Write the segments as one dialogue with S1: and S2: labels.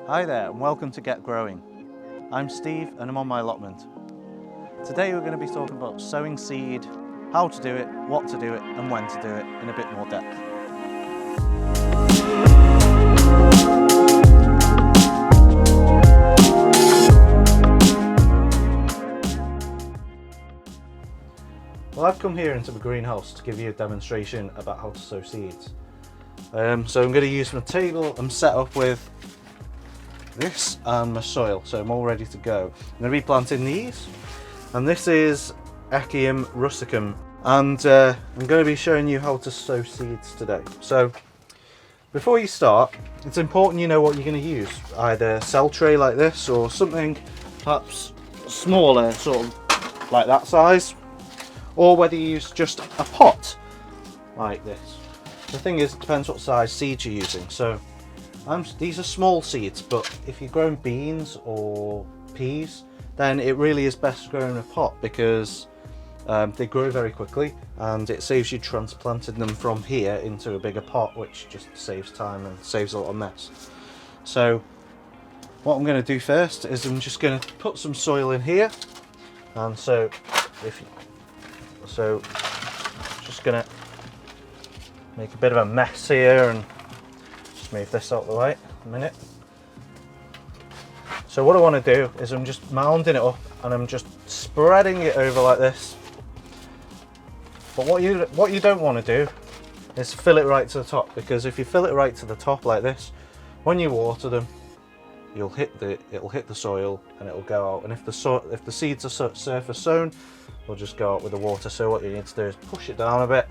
S1: Hi there and welcome to Get Growing. I'm Steve and I'm on my allotment. Today we're going to be talking about sowing seed, how to do it, what to do it and when to do it in a bit more depth. Well, I've come here into the greenhouse to give you a demonstration about how to sow seeds. So I'm going to use my table. I'm set up with this and my soil, so I'm all ready to go. I'm going to be planting these, and this is Echium rusticum, and I'm going to be showing you how to sow seeds today. So before you start, it's important you know what you're going to use, either a cell tray like this or something perhaps smaller, sort of like that size, or whether you use just a pot like this. The thing is, it depends what size seeds you're using. So these are small seeds, but if you're growing beans or peas, then it really is best to grow in a pot because they grow very quickly, and it saves you transplanting them from here into a bigger pot, which just saves time and saves a lot of mess. So what I'm going to do first is I'm just going to put some soil in here, and just going to make a bit of a mess here and just move this out of the way a minute. So what I want to do is I'm just mounding it up and I'm just spreading it over like this. But what you don't want to do is fill it right to the top, because if you fill it right to the top like this, when you water them, it'll hit the soil and it'll go out. And if the seeds are surface sown, they'll just go out with the water. So what you need to do is push it down a bit.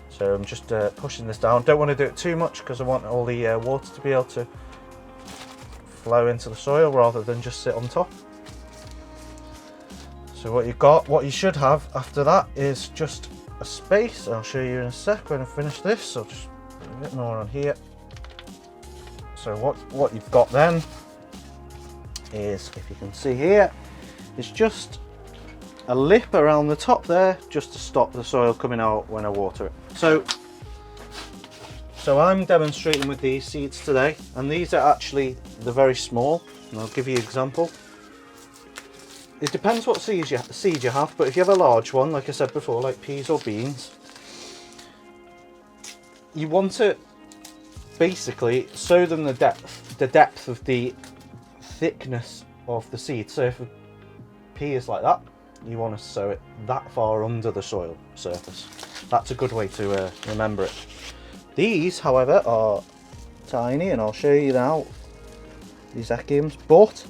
S1: So I'm just pushing this down. Don't want to do it too much because I want all the water to be able to flow into the soil rather than just sit on top. So what you should have after that is just a space. I'll show you in a sec when I finish this. I'll just put a bit more on here. So what you've got then is, if you can see here, is just a lip around the top there, just to stop the soil coming out when I water it. So I'm demonstrating with these seeds today, and these are actually, they're very small, and I'll give you an example. It depends what seed you have, but if you have a large one, like I said before, like peas or beans, you want to basically sow them the depth of the thickness of the seed. So if a pea is like that, you want to sow it that far under the soil surface. That's a good way to remember it. These, however, are tiny, and I'll show you now, these Echiums, but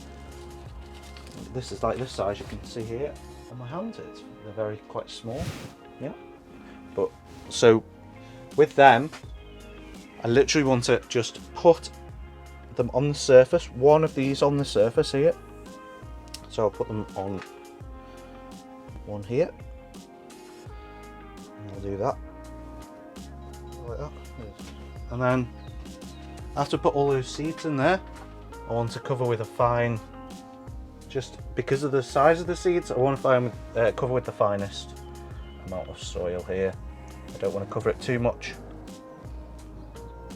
S1: this is like this size, you can see here on my hand. They're quite small, yeah. But so with them, I literally want to just put them on the surface, one of these on the surface here. So I'll put them on one here, and I'll do that like that, and then after I put all those seeds in there, I want to cover with a fine, just because of the size of the seeds, I want to cover with the finest amount of soil here. I don't want to cover it too much,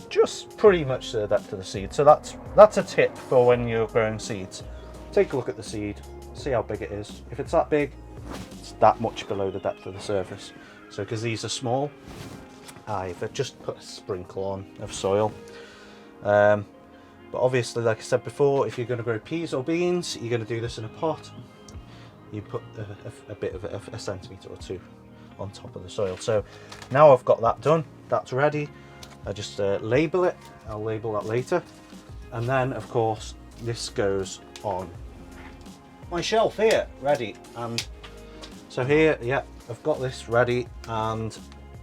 S1: just pretty much to the depth of the seed. So that's a tip for when you're growing seeds. Take a look at the seed, see how big it is. If it's that big, it's that much below the depth of the surface. So because these are small, I've just put a sprinkle on of soil. But obviously, like I said before, if you're going to grow peas or beans, you're going to do this in a pot. You put a bit of a centimetre or two on top of the soil. So now I've got that done, that's ready. I just label it. I'll label that later. And then, of course, this goes on my shelf here, ready. And so here, yeah, I've got this ready, and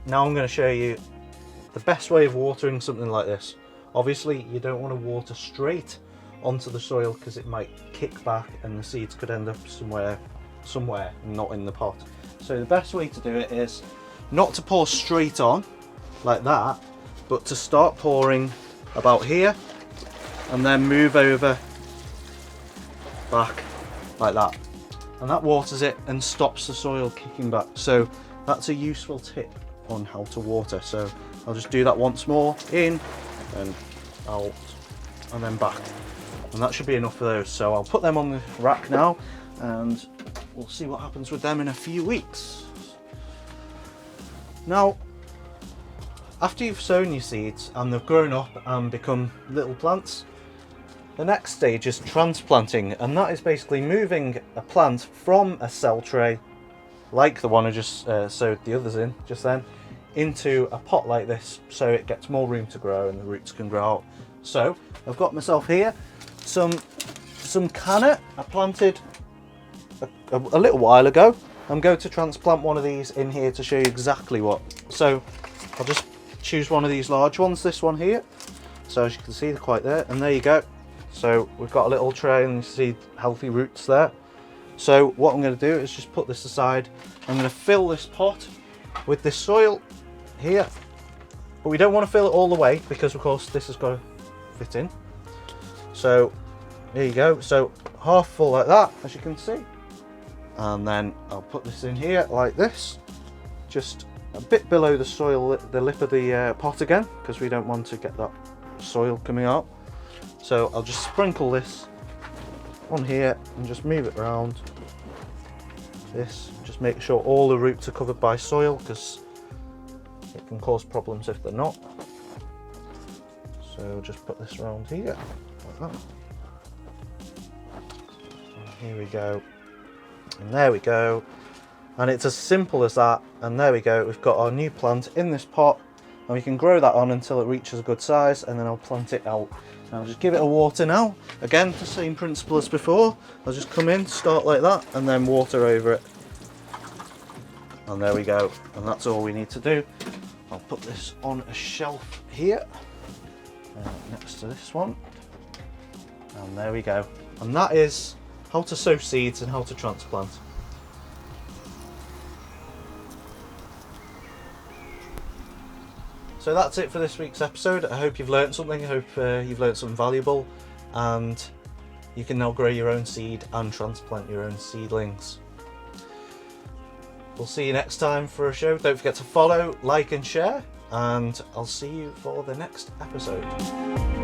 S1: now I'm going to show you the best way of watering something like this. Obviously, you don't want to water straight onto the soil because it might kick back and the seeds could end up somewhere not in the pot. So the best way to do it is not to pour straight on like that, but to start pouring about here and then move over back like that, and that waters it and stops the soil kicking back. So that's a useful tip on how to water. So I'll just do that once more, in and out and then back. and that should be enough for those. So I'll put them on the rack now, and we'll see what happens with them in a few weeks. Now, after you've sown your seeds and they've grown up and become little plants, the next stage is transplanting, and that is basically moving a plant from a cell tray, like the one I just sowed the others in just then, into a pot like this, so it gets more room to grow and the roots can grow out. So I've got myself here some canna I planted a little while ago. I'm going to transplant one of these in here to show you exactly what. So I'll just choose one of these large ones, this one here. So as you can see, they're quite there, and there you go. So we've got a little tray and you see healthy roots there. So what I'm going to do is just put this aside. I'm going to fill this pot with this soil here, but we don't want to fill it all the way because of course this has got to fit in. So there you go, so half full like that, as you can see, and then I'll put this in here like this, just a bit below the soil, the lip of the pot again, because we don't want to get that soil coming out. So I'll just sprinkle this on here and just move it around this, just make sure all the roots are covered by soil, because it can cause problems if they're not. So just put this around here like that. And here we go, and there we go, and it's as simple as that. And there we go, we've got our new plant in this pot, and we can grow that on until it reaches a good size, and then I'll plant it out. I'll just give it a water now. Again, the same principle as before. I'll just come in, start like that, and then water over it. And there we go, and that's all we need to do. I'll put this on a shelf here, next to this one. And there we go. And that is how to sow seeds and how to transplant. So that's it for this week's episode. I hope you've learned something. I hope you've learned something valuable, and you can now grow your own seed and transplant your own seedlings. We'll see you next time for a show. Don't forget to follow, like and share, and I'll see you for the next episode.